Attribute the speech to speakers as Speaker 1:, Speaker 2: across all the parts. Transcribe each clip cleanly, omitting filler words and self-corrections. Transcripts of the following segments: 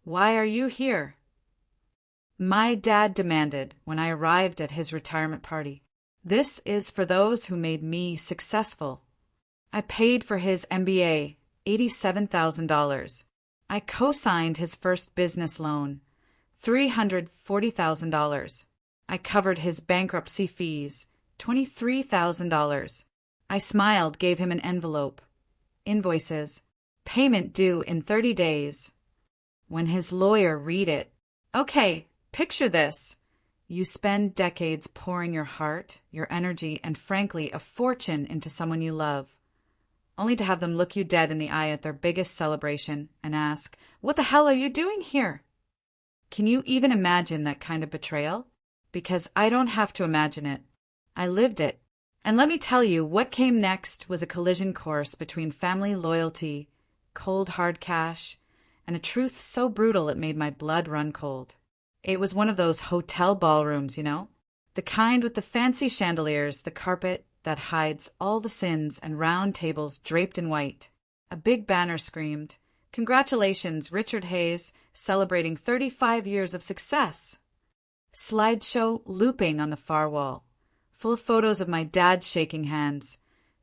Speaker 1: Why are you here? My dad demanded when I arrived at his retirement party. This is for those who made me successful. I paid for his MBA, $87,000. I co-signed his first business loan, $340,000. I covered his bankruptcy fees, $23,000. I smiled, gave him an envelope. Invoices. Payment due in 30 days. When his lawyer read it, okay, picture this. You spend decades pouring your heart, your energy, and frankly, a fortune into someone you love, only to have them look you dead in the eye at their biggest celebration and ask, "What the hell are you doing here?" Can you even imagine that kind of betrayal? Because I don't have to imagine it. I lived it. And let me tell you, what came next was a collision course between family loyalty, cold hard cash, and a truth so brutal it made my blood run cold. It was one of those hotel ballrooms, you know? The kind with the fancy chandeliers, the carpet that hides all the sins, and round tables draped in white. A big banner screamed, "Congratulations, Richard Hayes, celebrating 35 years of success." Slideshow looping on the far wall, full of photos of my dad shaking hands,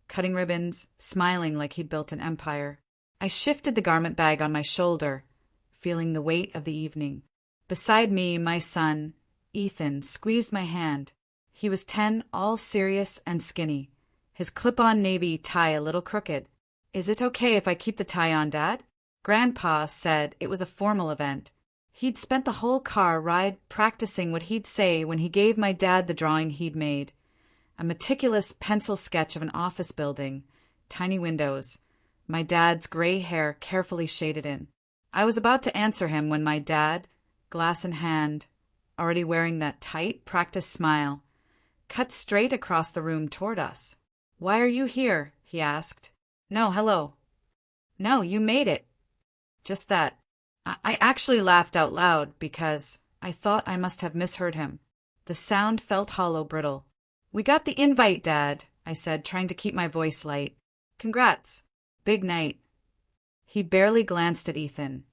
Speaker 1: cutting ribbons, smiling like he'd built an empire. I shifted the garment bag on my shoulder, feeling the weight of the evening. Beside me, my son, Ethan, squeezed my hand. He was 10, all serious and skinny, his clip-on navy tie a little crooked. "Is it okay if I keep the tie on, Dad?" Grandpa said it was a formal event. He'd spent the whole car ride practicing what he'd say when he gave my dad the drawing he'd made. A meticulous pencil sketch of an office building, tiny windows, my dad's gray hair carefully shaded in. I was about to answer him when my dad, glass in hand, already wearing that tight, practiced smile, cut straight across the room toward us. "Why are you here?" he asked. "No, hello." "No, you made it." Just that. I actually laughed out loud because I thought I must have misheard him. The sound felt hollow, brittle. "We got the invite, Dad," I said, trying to keep my voice light. "Congrats. Big night." He barely glanced at Ethan.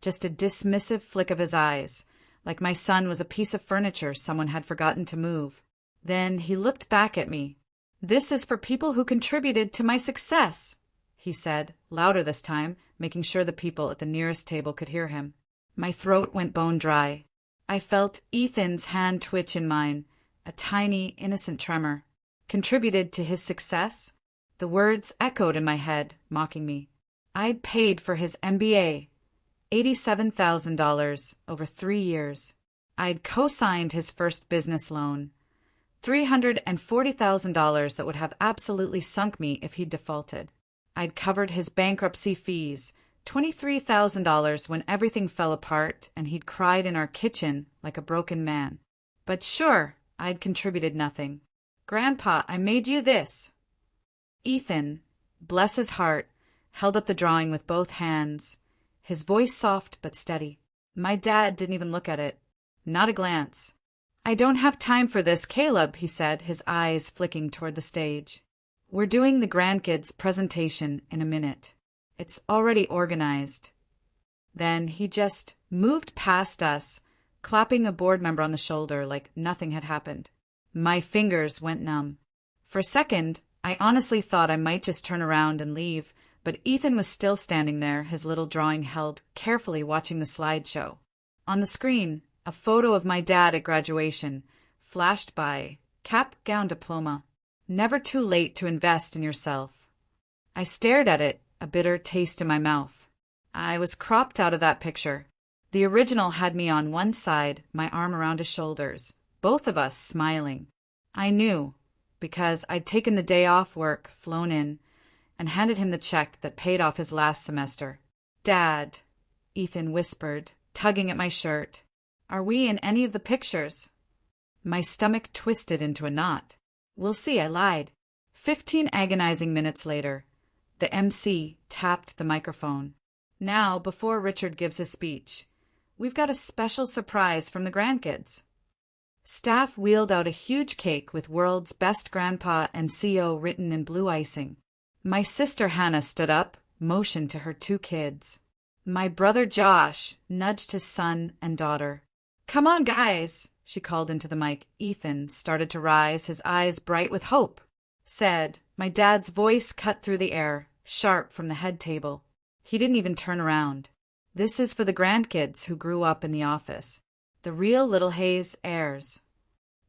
Speaker 1: Just a dismissive flick of his eyes, like my son was a piece of furniture someone had forgotten to move. Then he looked back at me. "This is for people who contributed to my success," he said, louder this time, making sure the people at the nearest table could hear him. My throat went bone dry. I felt Ethan's hand twitch in mine, a tiny, innocent tremor. Contributed to his success? The words echoed in my head, mocking me. I'd paid for his MBA, $87,000 over 3 years. I'd co-signed his first business loan, $340,000 that would have absolutely sunk me if he'd defaulted. I'd covered his bankruptcy fees, $23,000 when everything fell apart and he'd cried in our kitchen like a broken man. But sure, I'd contributed nothing. "Grandpa, I made you this." Ethan, bless his heart, held up the drawing with both hands, his voice soft but steady. My dad didn't even look at it. Not a glance. "I don't have time for this, Caleb," he said, his eyes flicking toward the stage. "We're doing the grandkids' presentation in a minute. It's already organized." Then he just moved past us, clapping a board member on the shoulder like nothing had happened. My fingers went numb. For a second, I honestly thought I might just turn around and leave, but Ethan was still standing there, his little drawing held, carefully watching the slideshow. On the screen, a photo of my dad at graduation, flashed by, cap, gown, diploma. Never too late to invest in yourself. I stared at it, a bitter taste in my mouth. I was cropped out of that picture. The original had me on one side, my arm around his shoulders, both of us smiling. I knew, because I'd taken the day off work, flown in, and handed him the check that paid off his last semester. "Dad," Ethan whispered, tugging at my shirt, "are we in any of the pictures?" My stomach twisted into a knot. "We'll see," I lied. 15 agonizing minutes later, the MC tapped the microphone. "Now, before Richard gives his speech, we've got a special surprise from the grandkids." Staff wheeled out a huge cake with "World's Best Grandpa and CO" written in blue icing. My sister Hannah stood up, motioned to her 2 kids. My brother Josh nudged his son and daughter. "Come on, guys," she called into the mic. Ethan started to rise, his eyes bright with hope. "Said," my dad's voice cut through the air, sharp from the head table. He didn't even turn around. "This is for the grandkids who grew up in the office. The real Little Hayes heirs."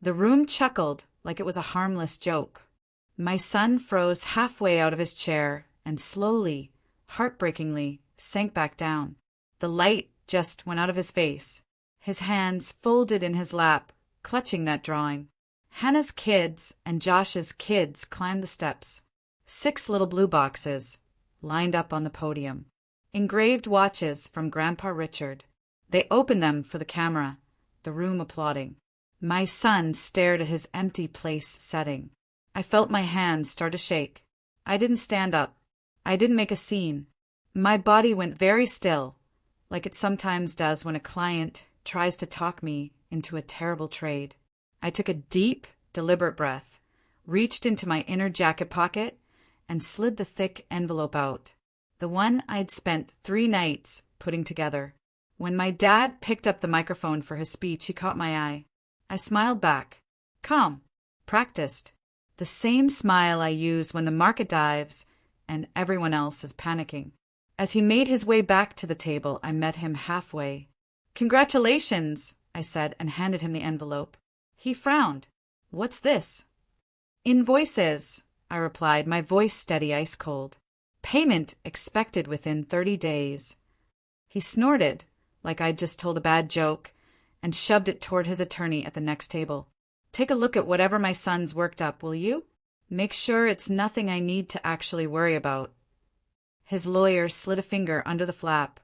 Speaker 1: The room chuckled like it was a harmless joke. My son froze halfway out of his chair and slowly, heartbreakingly, sank back down. The light just went out of his face. His hands folded in his lap, clutching that drawing. Hannah's kids and Josh's kids climbed the steps. 6 little blue boxes, lined up on the podium. Engraved watches from Grandpa Richard. They opened them for the camera, the room applauding. My son stared at his empty place setting. I felt my hands start to shake. I didn't stand up. I didn't make a scene. My body went very still, like it sometimes does when a client tries to talk me into a terrible trade. I took a deep, deliberate breath, reached into my inner jacket pocket, and slid the thick envelope out. The one I'd spent 3 nights putting together. When my dad picked up the microphone for his speech, he caught my eye. I smiled back. Calm. Practiced. The same smile I use when the market dives and everyone else is panicking. As he made his way back to the table, I met him halfway. "Congratulations," I said, and handed him the envelope. He frowned. "What's this?" "Invoices," I replied, my voice steady, ice cold. "Payment expected within 30 days. He snorted, like I'd just told a bad joke, and shoved it toward his attorney at the next table. "Take a look at whatever my son's worked up, will you? Make sure it's nothing I need to actually worry about." His lawyer slid a finger under the flap,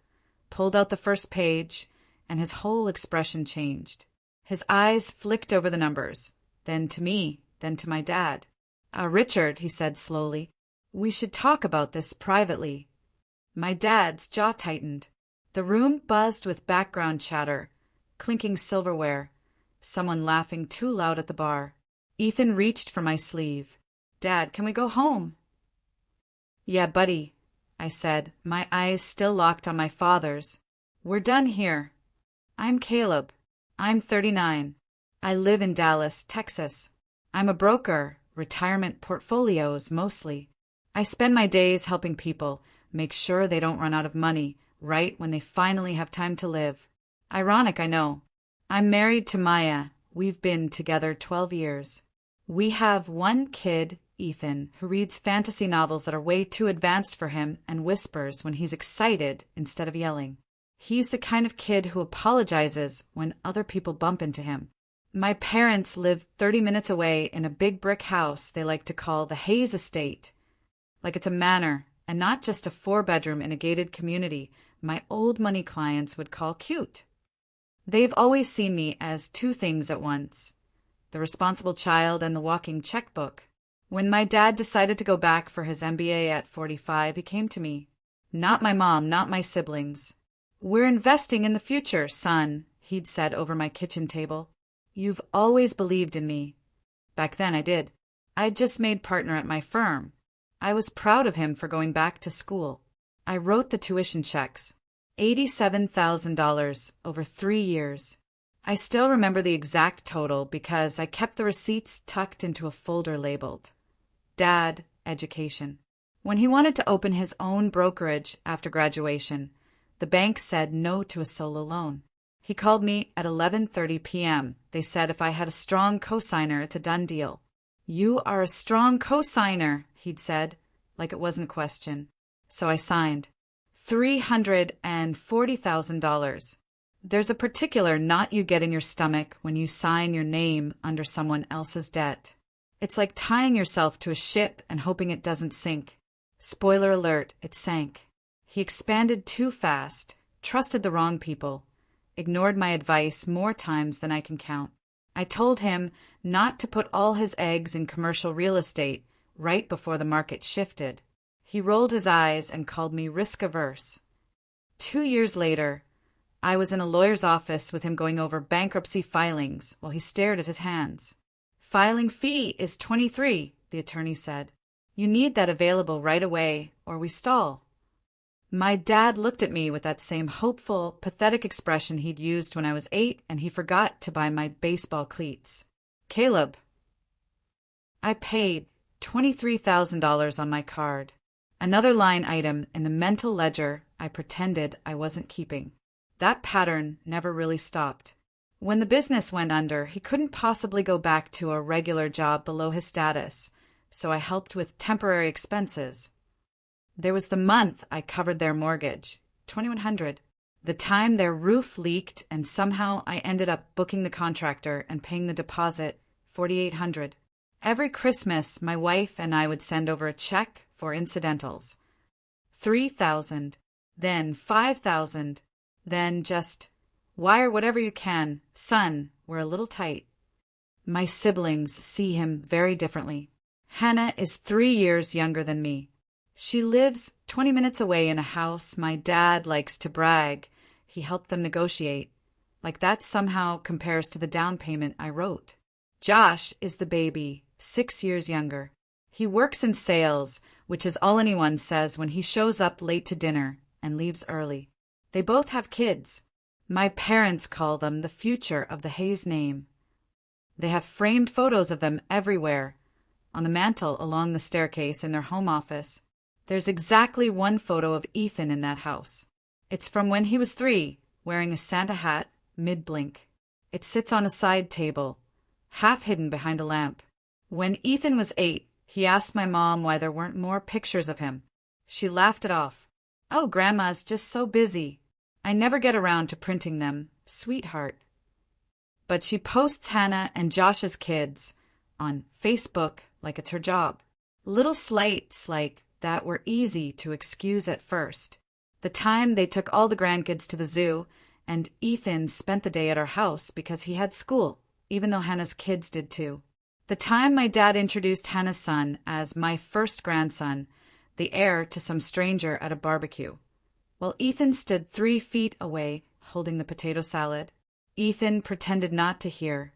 Speaker 1: pulled out the first page, and his whole expression changed. His eyes flicked over the numbers, then to me, then to my dad. "Richard," he said slowly, "we should talk about this privately." My dad's jaw tightened. The room buzzed with background chatter, clinking silverware, someone laughing too loud at the bar. Ethan reached for my sleeve. "Dad, can we go home?" "Yeah, buddy," I said, my eyes still locked on my father's. "We're done here. I'm Caleb. I'm 39. I live in Dallas, Texas. I'm a broker, retirement portfolios mostly. I spend my days helping people make sure they don't run out of money right when they finally have time to live. Ironic, I know. I'm married to Maya. We've been together 12 years. We have one kid, Ethan, who reads fantasy novels that are way too advanced for him and whispers when he's excited instead of yelling. He's the kind of kid who apologizes when other people bump into him. My parents live 30 minutes away in a big brick house they like to call the Hayes Estate, like it's a manor and not just a 4-bedroom in a gated community my old money clients would call cute. They've always seen me as 2 things at once, the responsible child and the walking checkbook. When my dad decided to go back for his MBA at 45, he came to me. "Not my mom, not my siblings. We're investing in the future, son," he'd said over my kitchen table. "You've always believed in me." Back then I did. I'd just made partner at my firm. I was proud of him for going back to school. I wrote the tuition checks. $87,000 over 3 years. I still remember the exact total because I kept the receipts tucked into a folder labeled Dad, Education. When he wanted to open his own brokerage after graduation, the bank said no to a solo loan. He called me at 11:30 p.m. They said if I had a strong cosigner, it's a done deal. "You are a strong cosigner," he'd said, like it wasn't a question. So I signed. $340,000. There's a particular knot you get in your stomach when you sign your name under someone else's debt. It's like tying yourself to a ship and hoping it doesn't sink. Spoiler alert, it sank. He expanded too fast, trusted the wrong people, ignored my advice more times than I can count. I told him not to put all his eggs in commercial real estate right before the market shifted. He rolled his eyes and called me risk-averse. 2 years later, I was in a lawyer's office with him going over bankruptcy filings while he stared at his hands. "Filing fee is $23," the attorney said. "You need that available right away or we stall." My dad looked at me with that same hopeful, pathetic expression he'd used when I was 8 and he forgot to buy my baseball cleats. Caleb. I paid $23,000 on my card. Another line item in the mental ledger I pretended I wasn't keeping. That pattern never really stopped. When the business went under, he couldn't possibly go back to a regular job below his status, so I helped with temporary expenses. There was the month I covered their mortgage, $2,100. The time their roof leaked and somehow I ended up booking the contractor and paying the deposit, $4,800. Every Christmas, my wife and I would send over a check for incidentals. $3,000, then $5,000, then just wire whatever you can. Son, we're a little tight. My siblings see him very differently. Hannah is 3 years younger than me. She lives 20 minutes away in a house my dad likes to brag he helped them negotiate, like that somehow compares to the down payment I wrote. Josh is the baby, 6 years younger. He works in sales, which is all anyone says when he shows up late to dinner and leaves early. They both have kids. My parents call them the future of the Hayes name. They have framed photos of them everywhere, on the mantel along the staircase in their home office. There's exactly one photo of Ethan in that house. It's from when he was 3, wearing a Santa hat, mid-blink. It sits on a side table, half hidden behind a lamp. When Ethan was 8, he asked my mom why there weren't more pictures of him. She laughed it off. "Oh, Grandma's just so busy. I never get around to printing them, sweetheart." But she posts Hannah and Josh's kids on Facebook like it's her job. Little slights like that were easy to excuse at first. The time they took all the grandkids to the zoo, and Ethan spent the day at our house because he had school, even though Hannah's kids did too. The time my dad introduced Hannah's son as my first grandson, the heir to some stranger at a barbecue, while Ethan stood 3 feet away holding the potato salad. Ethan pretended not to hear.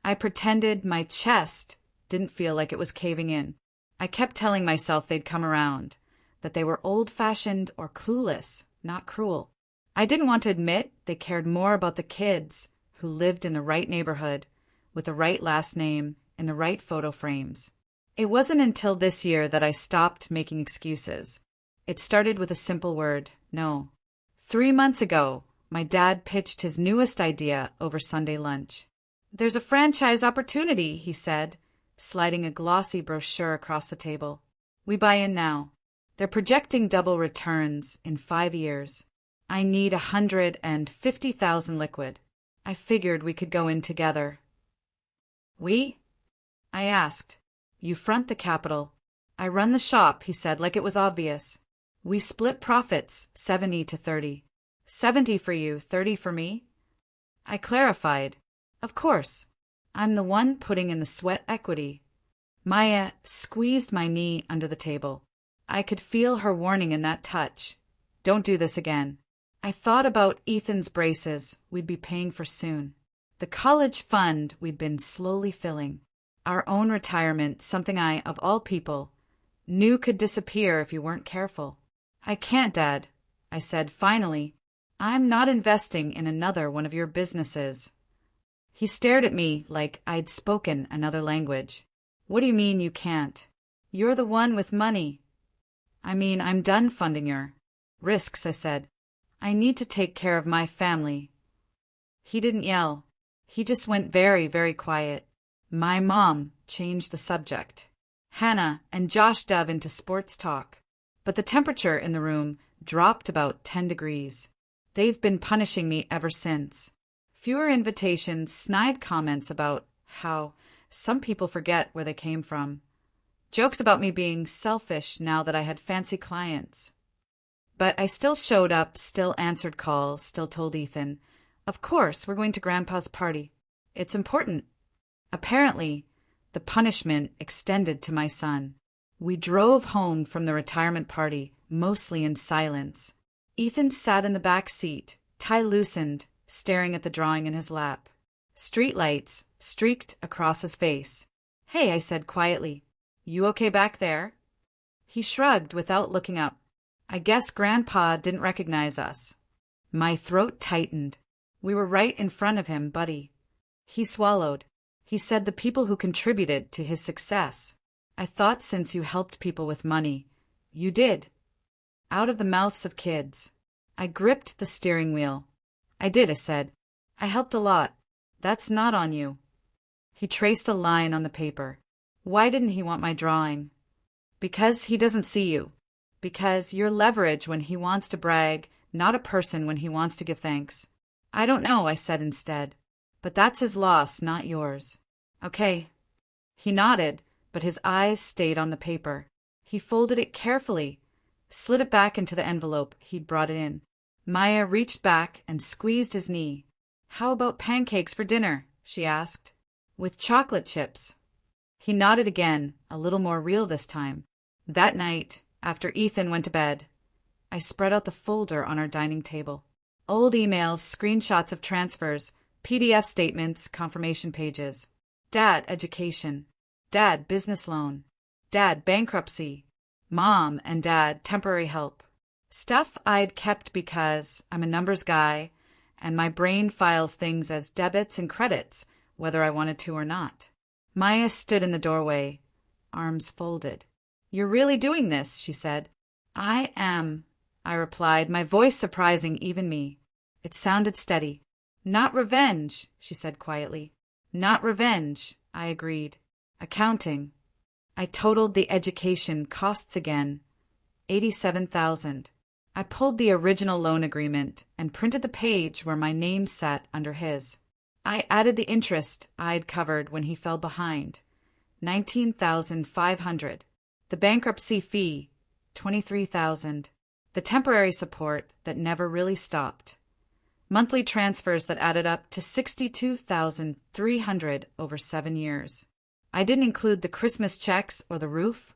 Speaker 1: I pretended my chest didn't feel like it was caving in. I kept telling myself they'd come around, that they were old-fashioned or clueless, not cruel. I didn't want to admit they cared more about the kids who lived in the right neighborhood, with the right last name, in the right photo frames. It wasn't until this year that I stopped making excuses. It started with a simple word, no. 3 months ago, my dad pitched his newest idea over Sunday lunch. "There's a franchise opportunity," he said, sliding a glossy brochure across the table. "We buy in now. They're projecting double returns in 5 years. I need 150,000 liquid. I figured we could go in together." "We?" I asked. "You front the capital. I run the shop," he said like it was obvious. "We split profits, 70 to 30. 70 for you, 30 for me?" I clarified. "Of course. I'm the one putting in the sweat equity." Maya squeezed my knee under the table. I could feel her warning in that touch. Don't do this again. I thought about Ethan's braces we'd be paying for soon. The college fund we'd been slowly filling. Our own retirement, something I, of all people, knew could disappear if you weren't careful. "I can't, Dad," I said finally. "I'm not investing in another one of your businesses." He stared at me like I'd spoken another language. "What do you mean you can't? You're the one with money." "I mean, I'm done funding your risks," I said. "I need to take care of my family." He didn't yell. He just went very, very quiet. My mom changed the subject. Hannah and Josh dove into sports talk, but the temperature in the room dropped about 10 degrees. They've been punishing me ever since. Fewer invitations, snide comments about how some people forget where they came from. Jokes about me being selfish now that I had fancy clients. But I still showed up, still answered calls, still told Ethan, "Of course, we're going to Grandpa's party. It's important." Apparently, the punishment extended to my son. We drove home from the retirement party, mostly in silence. Ethan sat in the back seat, tie loosened, staring at the drawing in his lap. Streetlights streaked across his face. "Hey," I said quietly, "you okay back there?" He shrugged without looking up. I guess Grandpa didn't recognize us. My throat tightened. We were right in front of him, buddy. He swallowed. He said the people who contributed to his success. I thought since you helped people with money, you did. Out of the mouths of kids. I gripped the steering wheel. I did, I said. I helped a lot. That's not on you. He traced a line on the paper. Why didn't he want my drawing? Because he doesn't see you. Because you're leverage when he wants to brag, not a person when he wants to give thanks. I don't know, I said instead. But that's his loss, not yours. Okay. He nodded, but his eyes stayed on the paper. He folded it carefully, slid it back into the envelope he'd brought it in. Maya reached back and squeezed his knee. How about pancakes for dinner? She asked. With chocolate chips. He nodded again, a little more real this time. That night, after Ethan went to bed, I spread out the folder on our dining table. Old emails, screenshots of transfers, PDF statements, confirmation pages. Dad, education. Dad, business loan. Dad, bankruptcy. Mom and Dad, temporary help. Stuff I'd kept because I'm a numbers guy, and my brain files things as debits and credits, whether I wanted to or not. Maya stood in the doorway, arms folded. You're really doing this, she said. I am, I replied, my voice surprising even me. It sounded steady. Not revenge, she said quietly. Not revenge, I agreed. Accounting. I totaled the education costs again. $87,000. I pulled the original loan agreement and printed the page where my name sat under his. I added the interest I'd covered when he fell behind. $19,500. The bankruptcy fee, $23,000. The temporary support that never really stopped. Monthly transfers that added up to $62,300 over 7 years. I didn't include the Christmas checks or the roof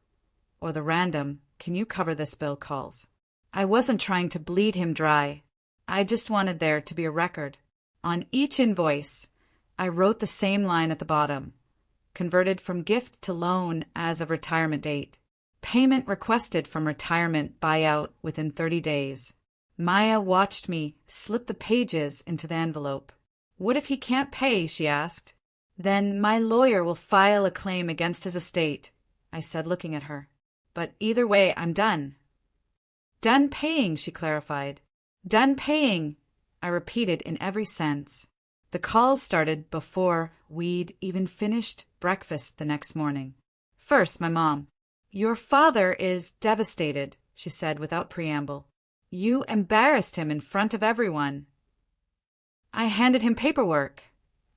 Speaker 1: or the random, can you cover this bill calls. I wasn't trying to bleed him dry. I just wanted there to be a record. On each invoice, I wrote the same line at the bottom. Converted from gift to loan as of retirement date. Payment requested from retirement buyout within 30 days. Maya watched me slip the pages into the envelope. What if he can't pay? She asked. Then my lawyer will file a claim against his estate, I said, looking at her. But either way, I'm done. Done paying, she clarified. Done paying, I repeated in every sense. The calls started before we'd even finished breakfast the next morning. First, my mom. Your father is devastated, she said without preamble. You embarrassed him in front of everyone. I handed him paperwork,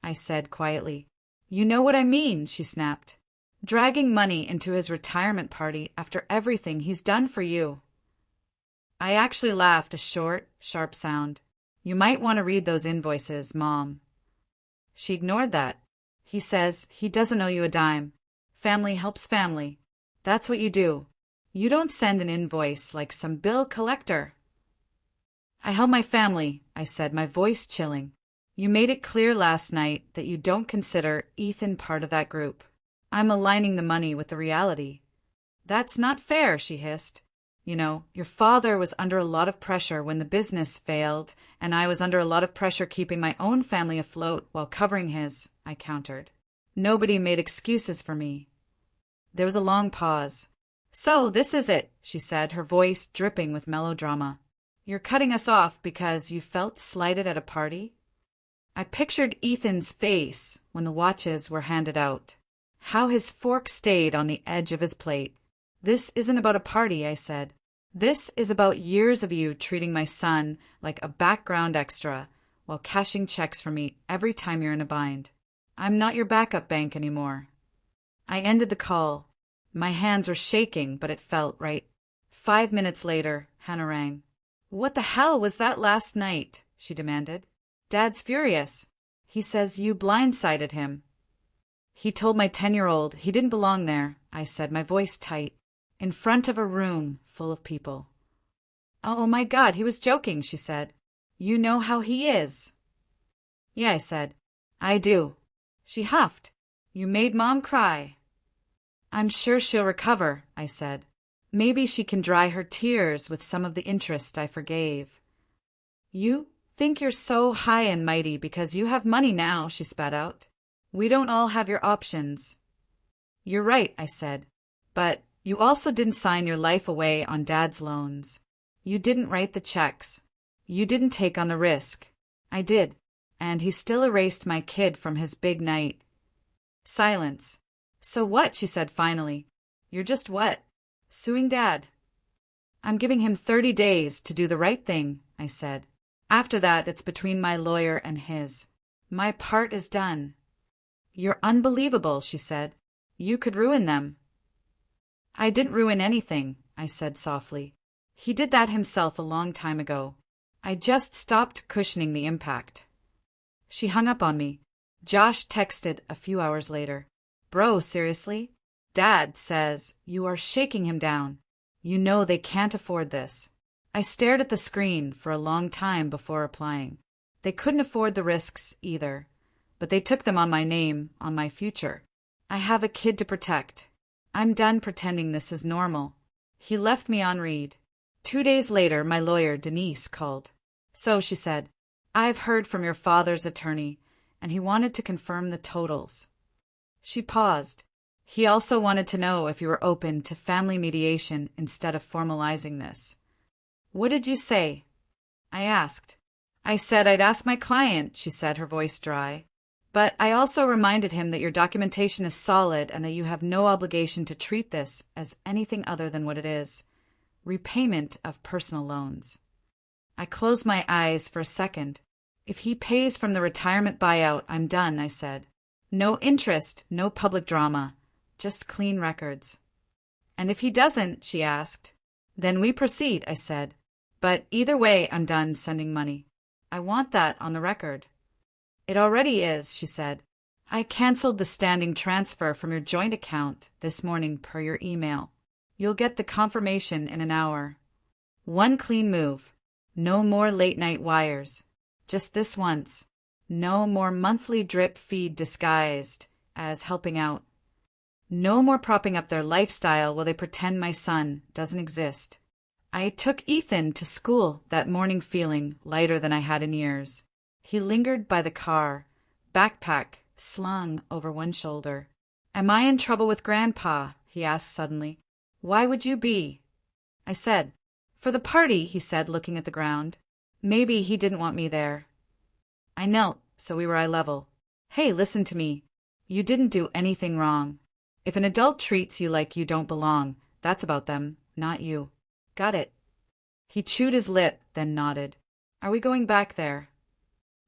Speaker 1: I said quietly. You know what I mean, she snapped. Dragging money into his retirement party after everything he's done for you. I actually laughed, a short, sharp sound. You might want to read those invoices, Mom. She ignored that. He says he doesn't owe you a dime. Family helps family. That's what you do. You don't send an invoice like some bill collector. I help my family, I said, my voice chilling. You made it clear last night that you don't consider Ethan part of that group. I'm aligning the money with the reality. That's not fair, she hissed. You know, your father was under a lot of pressure when the business failed, and I was under a lot of pressure keeping my own family afloat while covering his, I countered. Nobody made excuses for me. There was a long pause. So this is it, she said, her voice dripping with melodrama. You're cutting us off because you felt slighted at a party? I pictured Ethan's face when the watches were handed out. How his fork stayed on the edge of his plate. This isn't about a party, I said. This is about years of you treating my son like a background extra while cashing checks for me every time you're in a bind. I'm not your backup bank anymore. I ended the call. My hands were shaking, but it felt right. 5 minutes later, Hannah rang. What the hell was that last night? She demanded. Dad's furious. He says you blindsided him. He told my 10-year-old he didn't belong there, I said, my voice tight, in front of a room full of people. Oh my God, he was joking, she said. You know how he is. Yeah, I said. I do. She huffed. You made Mom cry. I'm sure she'll recover, I said. Maybe she can dry her tears with some of the interest I forgave. You think you're so high and mighty because you have money now, she spat out. We don't all have your options. You're right, I said. But you also didn't sign your life away on Dad's loans. You didn't write the checks. You didn't take on the risk. I did. And he still erased my kid from his big night. Silence. So what? She said finally. You're just what? Suing Dad. I'm giving him 30 days to do the right thing, I said. After that, it's between my lawyer and his. My part is done. You're unbelievable, she said. You could ruin them. I didn't ruin anything, I said softly. He did that himself a long time ago. I just stopped cushioning the impact. She hung up on me. Josh texted a few hours later. Bro, seriously? Dad says you are shaking him down. You know they can't afford this. I stared at the screen for a long time before replying. They couldn't afford the risks either, but they took them on my name, on my future. I have a kid to protect. I'm done pretending this is normal. He left me on read. 2 days later, my lawyer, Denise, called. So, she said, I've heard from your father's attorney, and he wanted to confirm the totals. She paused. He also wanted to know if you were open to family mediation instead of formalizing this. What did you say? I asked. I said I'd ask my client, she said, her voice dry. But I also reminded him that your documentation is solid and that you have no obligation to treat this as anything other than what it is. Repayment of personal loans. I closed my eyes for a second. If he pays from the retirement buyout, I'm done, I said. No interest, no public drama, just clean records. And if he doesn't, she asked. Then we proceed, I said. But either way, I'm done sending money. I want that on the record. It already is, she said. I canceled the standing transfer from your joint account this morning per your email. You'll get the confirmation in an hour. One clean move. No more late-night wires. Just this once. No more monthly drip feed disguised as helping out. No more propping up their lifestyle while they pretend my son doesn't exist. I took Ethan to school that morning feeling lighter than I had in years. He lingered by the car, backpack slung over one shoulder. Am I in trouble with Grandpa? He asked suddenly. Why would you be? I said. For the party, he said, looking at the ground. Maybe he didn't want me there. I knelt, so we were eye level. Hey, listen to me. You didn't do anything wrong. If an adult treats you like you don't belong, that's about them, not you. Got it. He chewed his lip, then nodded. Are we going back there?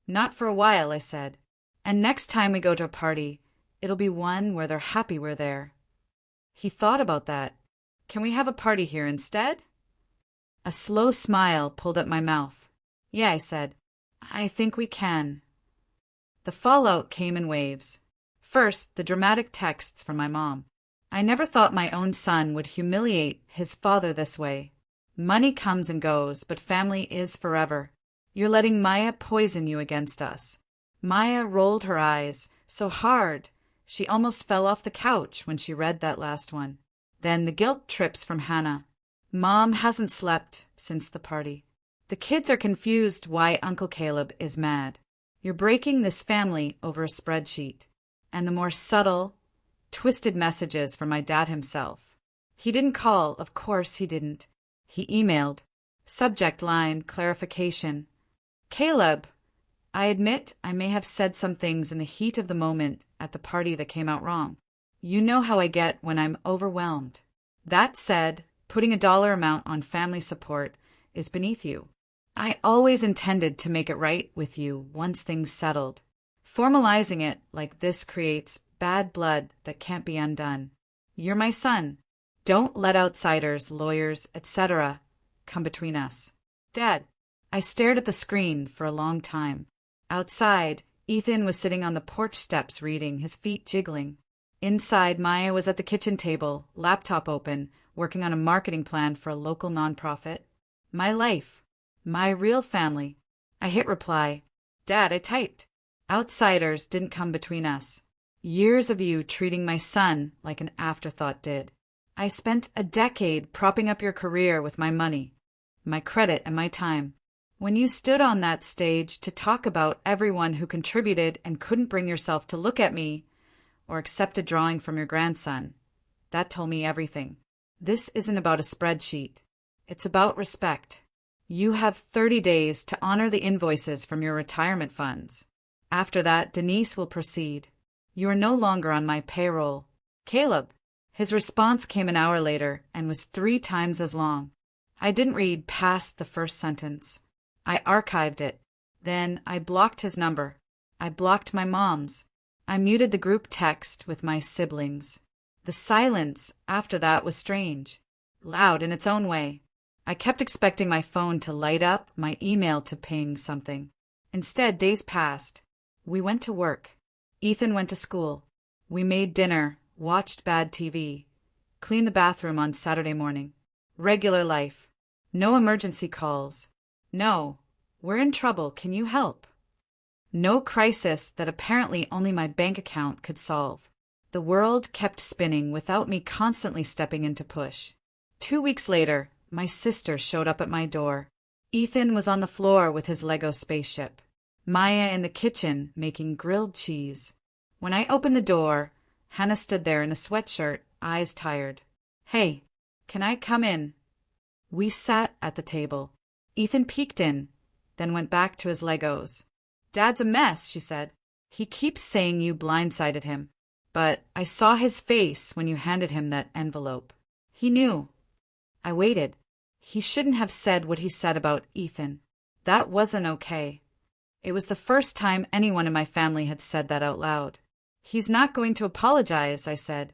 Speaker 1: Not for a while, I said. And next time we go to a party, it'll be one where they're happy we're there. He thought about that. Can we have a party here instead? A slow smile pulled up my mouth. Yeah, I said. I think we can. The fallout came in waves. First, the dramatic texts from my mom. I never thought my own son would humiliate his father this way. Money comes and goes, but family is forever. You're letting Maya poison you against us. Maya rolled her eyes so hard she almost fell off the couch when she read that last one. Then the guilt trips from Hannah. Mom hasn't slept since the party. The kids are confused why Uncle Caleb is mad. You're breaking this family over a spreadsheet. And the more subtle, twisted messages from my dad himself. He didn't call, of course he didn't. He emailed. Subject line, clarification. Caleb, I admit I may have said some things in the heat of the moment at the party that came out wrong. You know how I get when I'm overwhelmed. That said, putting a dollar amount on family support is beneath you. I always intended to make it right with you once things settled. Formalizing it like this creates bad blood that can't be undone. You're my son. Don't let outsiders, lawyers, etc. come between us. Dad. I stared at the screen for a long time. Outside, Ethan was sitting on the porch steps reading, his feet jiggling. Inside, Maya was at the kitchen table, laptop open, working on a marketing plan for a local nonprofit. My life. My real family. I hit reply. Dad, I typed. Outsiders didn't come between us. Years of you treating my son like an afterthought did. I spent a decade propping up your career with my money, my credit, and my time. When you stood on that stage to talk about everyone who contributed and couldn't bring yourself to look at me or accept a drawing from your grandson, that told me everything. This isn't about a spreadsheet. It's about respect. You have 30 days to honor the invoices from your retirement funds. After that, Denise will proceed. You are no longer on my payroll. Caleb. His response came an hour later and was 3 times as long. I didn't read past the first sentence. I archived it. Then I blocked his number. I blocked my mom's. I muted the group text with my siblings. The silence after that was strange, loud in its own way. I kept expecting my phone to light up, my email to ping something. Instead, days passed. We went to work. Ethan went to school. We made dinner, watched bad TV, cleaned the bathroom on Saturday morning. Regular life. No emergency calls. No, we're in trouble. Can you help? No crisis that apparently only my bank account could solve. The world kept spinning without me constantly stepping in to push. 2 weeks later, my sister showed up at my door. Ethan was on the floor with his Lego spaceship. Maya in the kitchen making grilled cheese. When I opened the door, Hannah stood there in a sweatshirt, eyes tired. Hey, can I come in? We sat at the table. Ethan peeked in, then went back to his Legos. Dad's a mess, she said. He keeps saying you blindsided him. But I saw his face when you handed him that envelope. He knew. I waited. He shouldn't have said what he said about Ethan. That wasn't okay. It was the first time anyone in my family had said that out loud. He's not going to apologize, I said.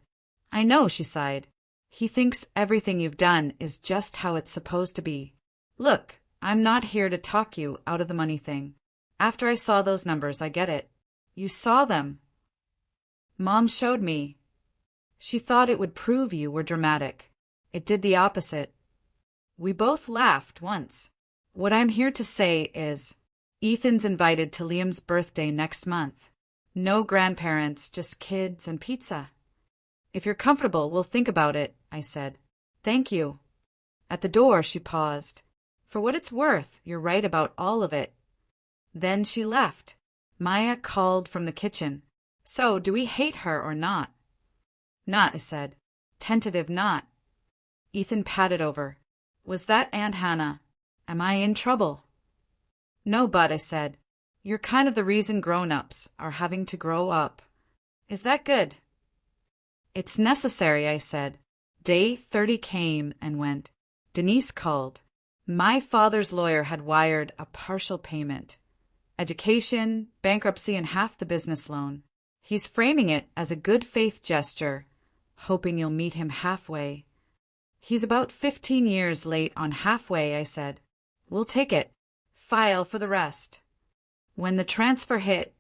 Speaker 1: I know, she sighed. He thinks everything you've done is just how it's supposed to be. Look, I'm not here to talk you out of the money thing. After I saw those numbers, I get it. You saw them. Mom showed me. She thought it would prove you were dramatic. It did the opposite. We both laughed once. What I'm here to say is, Ethan's invited to Liam's birthday next month. No grandparents, just kids and pizza. If you're comfortable, we'll think about it, I said. Thank you. At the door, she paused. For what it's worth, you're right about all of it. Then she left. Maya called from the kitchen. So, do we hate her or not? Not, I said. Tentative not. Ethan patted over. Was that Aunt Hannah? Am I in trouble? No, but, I said. You're kind of the reason grown-ups are having to grow up. Is that good? It's necessary, I said. Day 30 came and went. Denise called. My father's lawyer had wired a partial payment. Education, bankruptcy, and half the business loan. He's framing it as a good faith gesture, hoping you'll meet him halfway. He's about 15 years late on halfway, I said. We'll take it. File for the rest. When the transfer hit,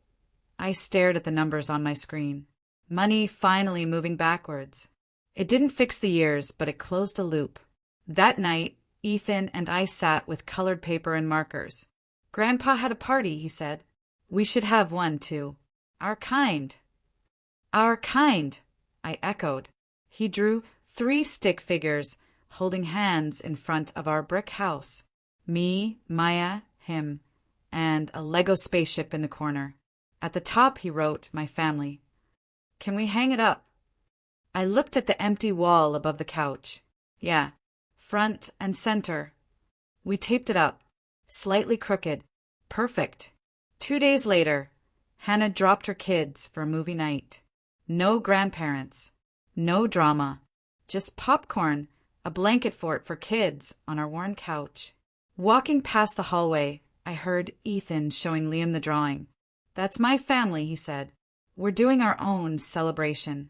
Speaker 1: I stared at the numbers on my screen. Money finally moving backwards. It didn't fix the years, but it closed a loop. That night, Ethan and I sat with colored paper and markers. Grandpa had a party, he said. We should have one, too. Our kind. Our kind, I echoed. He drew 3 stick figures holding hands in front of our brick house. Me, Maya, him, and a Lego spaceship in the corner. At the top he wrote, my family. Can we hang it up? I looked at the empty wall above the couch. Yeah, front and center. We taped it up, slightly crooked. Perfect. 2 days later, Hannah dropped her kids for a movie night. No grandparents. No drama. Just popcorn, a blanket fort for kids on our worn couch. Walking past the hallway, I heard Ethan showing Liam the drawing. That's my family, he said. We're doing our own celebration.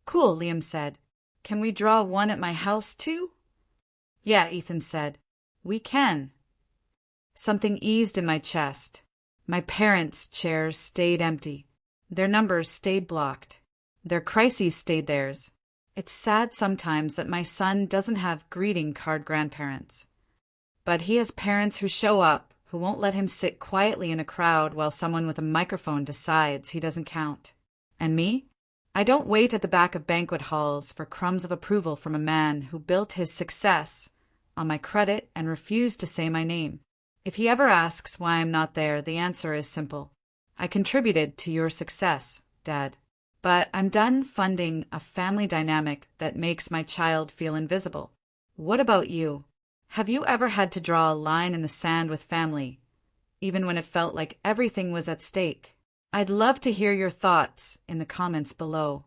Speaker 1: Cool, Liam said. Can we draw one at my house, too? Yeah, Ethan said. We can. Something eased in my chest. My parents' chairs stayed empty. Their numbers stayed blocked. Their crises stayed theirs. It's sad sometimes that my son doesn't have greeting card grandparents. But he has parents who show up, who won't let him sit quietly in a crowd while someone with a microphone decides he doesn't count. And me? I don't wait at the back of banquet halls for crumbs of approval from a man who built his success on my credit and refused to say my name. If he ever asks why I'm not there, the answer is simple. I contributed to your success, Dad. But I'm done funding a family dynamic that makes my child feel invisible. What about you? Have you ever had to draw a line in the sand with family, even when it felt like everything was at stake? I'd love to hear your thoughts in the comments below.